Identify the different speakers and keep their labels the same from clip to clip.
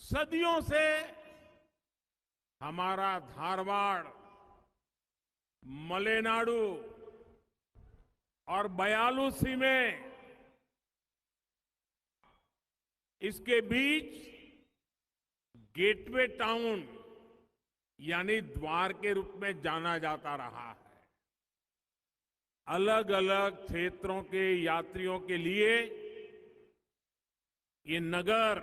Speaker 1: सदियों से हमारा धारवाड़, मलेनाडु और बयालुसी में इसके बीच गेटवे टाउन यानी द्वार के रूप में जाना जाता रहा है। अलग अलग क्षेत्रों के यात्रियों के लिए ये नगर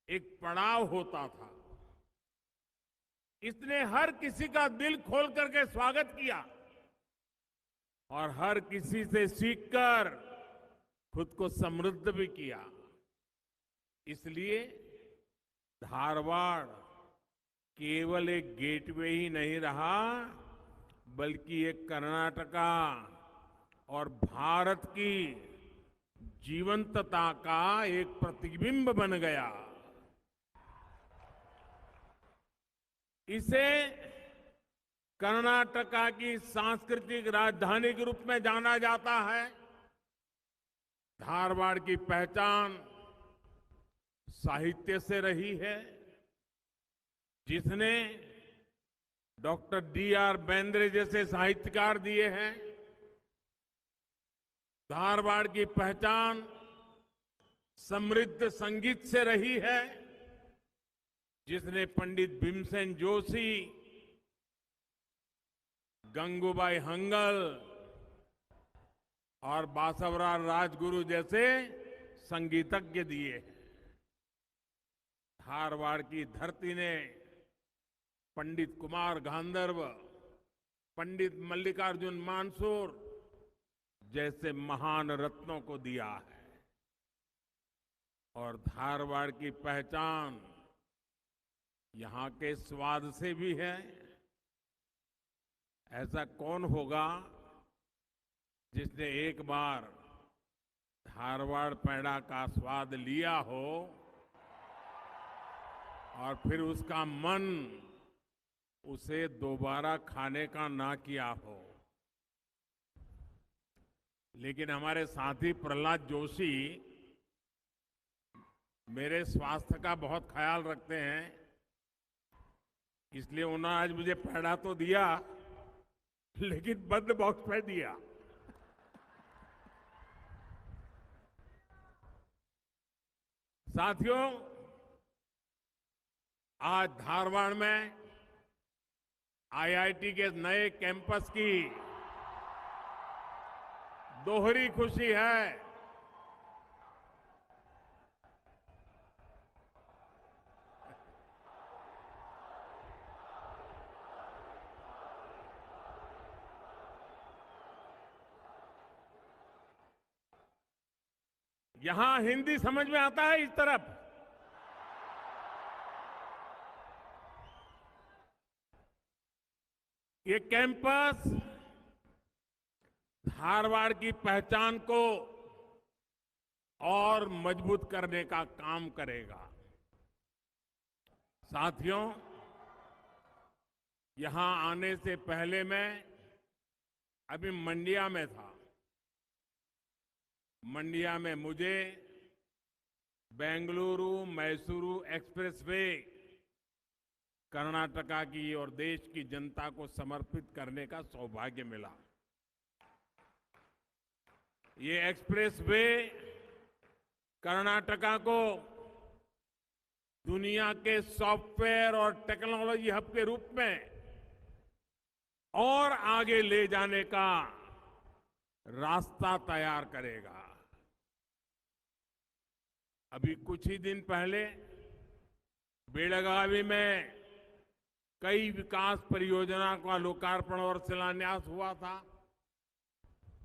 Speaker 1: एक पड़ाव होता था। इसने हर किसी का दिल खोल करके स्वागत किया और हर किसी से सीखकर खुद को समृद्ध भी किया। इसलिए धारवाड़ केवल एक गेटवे ही नहीं रहा, बल्कि एक कर्नाटका और भारत की जीवंतता का एक प्रतिबिंब बन गया। इसे कर्नाटका की सांस्कृतिक राजधानी के रूप में जाना जाता है। धारवाड़ की पहचान साहित्य से रही है, जिसने डॉक्टर D.R. बेंद्रे जैसे साहित्यकार दिए हैं। धारवाड़ की पहचान समृद्ध संगीत से रही है, जिसने पंडित भीमसेन जोशी, गंगूबाई हंगल और बासवराज राजगुरु जैसे संगीतज्ञ दिए हैं। धारवाड़ की धरती ने पंडित कुमार गांधर्व, पंडित मल्लिकार्जुन मानसूर जैसे महान रत्नों को दिया है। और धारवाड़ की पहचान यहां के स्वाद से भी है। ऐसा कौन होगा जिसने एक बार धारवाड़ पेड़ा का स्वाद लिया हो और फिर उसका मन उसे दोबारा खाने का ना किया हो। लेकिन हमारे साथी प्रहलाद जोशी मेरे स्वास्थ्य का बहुत ख्याल रखते हैं, इसलिए उन्होंने आज मुझे पेड़ा तो दिया, लेकिन बंद बॉक्स में दिया। साथियों, आज धारवाड़ में IIT के नए कैंपस की दोहरी खुशी है। यहां हिंदी समझ में आता है इस तरफ? ये कैंपस धारवाड़ की पहचान को और मजबूत करने का काम करेगा। साथियों, यहां आने से पहले मैं अभी मंडिया में था। मंडिया में मुझे बेंगलुरु मैसूरू एक्सप्रेसवे कर्नाटका की और देश की जनता को समर्पित करने का सौभाग्य मिला। ये एक्सप्रेसवे कर्नाटका को दुनिया के सॉफ्टवेयर और टेक्नोलॉजी हब के रूप में और आगे ले जाने का रास्ता तैयार करेगा। अभी कुछ ही दिन पहले बेलगावी में कई विकास परियोजना का लोकार्पण और शिलान्यास हुआ था।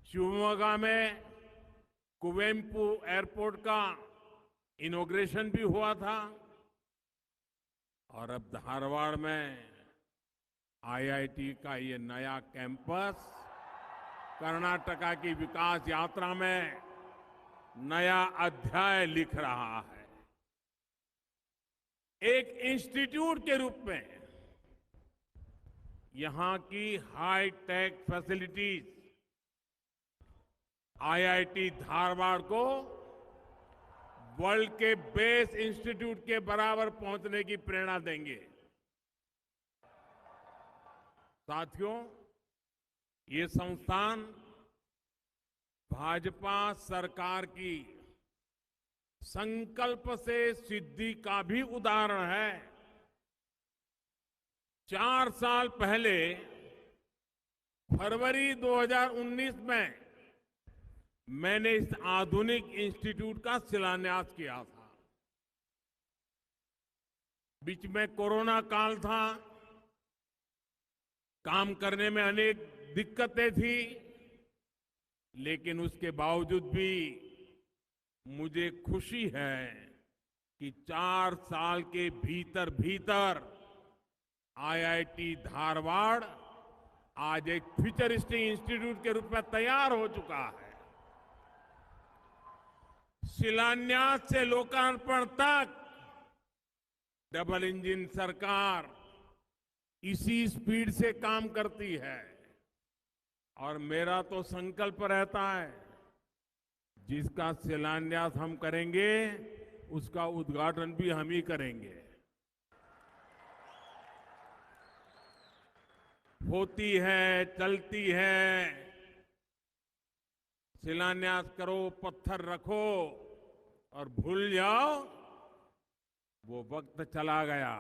Speaker 1: शिवमोगा में कुवेम्पु एयरपोर्ट का इनॉग्रेशन भी हुआ था और अब धारवाड़ में IIT का ये नया कैंपस कर्नाटका की विकास यात्रा में नया अध्याय लिख रहा है। एक इंस्टीट्यूट के रूप में यहां की high tech facilities IIT Dharwad को वर्ल्ड के बेस्ट इंस्टीट्यूट के बराबर पहुंचने की प्रेरणा देंगे। साथियों, ये संस्थान भाजपा सरकार की संकल्प से सिद्धि का भी उदाहरण है। 4 साल पहले फरवरी 2019 में मैंने इस आधुनिक इंस्टीट्यूट का शिलान्यास किया था। बीच में कोरोना काल था, काम करने में अनेक दिक्कतें थी, लेकिन उसके बावजूद भी मुझे खुशी है कि 4 साल के भीतर भीतर आईआईटी धारवाड़ आज एक फ्यूचरिस्टिक इंस्टीट्यूट के रूप में तैयार हो चुका है। शिलान्यास से लोकार्पण तक डबल इंजन सरकार इसी स्पीड से काम करती है और मेरा तो संकल्प रहता है, जिसका शिलान्यास हम करेंगे उसका उद्घाटन भी हम ही करेंगे। होती है, चलती है, शिलान्यास करो, पत्थर रखो और भूल जाओ, वो वक्त चला गया।